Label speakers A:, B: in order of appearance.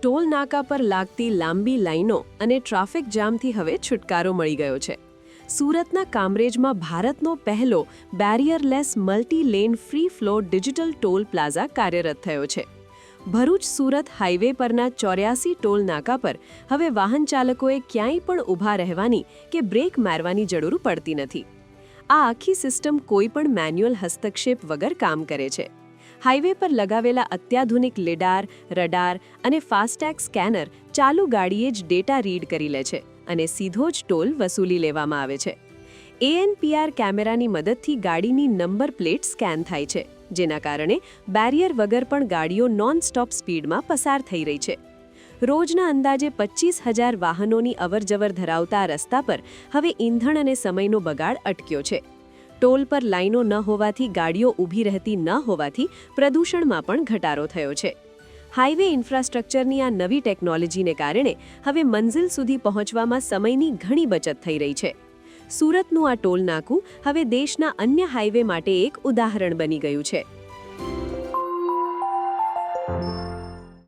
A: Toll નાકા પર લાગતી લાંબી લાઈનો અને ટ્રાફિક જામથી હવે છુટકારો મળી ગયો છે. સુરતના કામરેજમાં ભારતનો પહેલો barrierless multi lane free flow digital toll plaza કાર્યરત થયો છે. ભરૂચ સુરત હાઈવે પરના 84 ટોલ નાકા પર હવે વાહન ચાલકોએ ક્યાંય પણ ઊભા રહેવાની કે બ્રેક મારવાની જરૂર પડતી નથી. આ આખી સિસ્ટમ કોઈપણ મેન્યુઅલ હસ્તક્ષેપ વગર કામ કરે છે. હાઈવે પર લગાવેલા અત્યાધુનિક લીડાર, રડાર અને ફાસ્ટેગ સ્કેનર ચાલુ ગાડીએ જ ડેટા રીડ કરી લે છે અને સીધો જ ટોલ વસૂલી લેવામાં આવે છે. ANPR કેમેરાની મદદથી ગાડીની નંબર પ્લેટ સ્કેન થાય છે, જેના કારણે બેરિયર વગર પણ ગાડીઓ નોન-સ્ટોપ સ્પીડમાં પસાર થઈ રહી છે. રોજના અંદાજે 25,000 વાહનોની અવરજવર ધરાવતા આ રસ્તા પર હવે ઈંધણ અને સમયનો બગાડ અટક્યો છે. ટોલ પર લાઈનો ન હોવાથી ગાડીઓ ઊભી રહેતી ન હોવાથી પ્રદૂષણમાં પણ ઘટાડો થયો છે. હાઈવે ઇન્ફ્રાસ્ટ્રક્ચરની આ નવી ટેકનોલોજીને કારણે હવે મંઝિલ સુધી પહોંચવામાં સમયની ઘણી બચત થઈ રહી છે. સુરતનું આ ટોલ નાકું હવે દેશના અન્ય હાઈવે માટે એક ઉદાહરણ બની ગયું છે.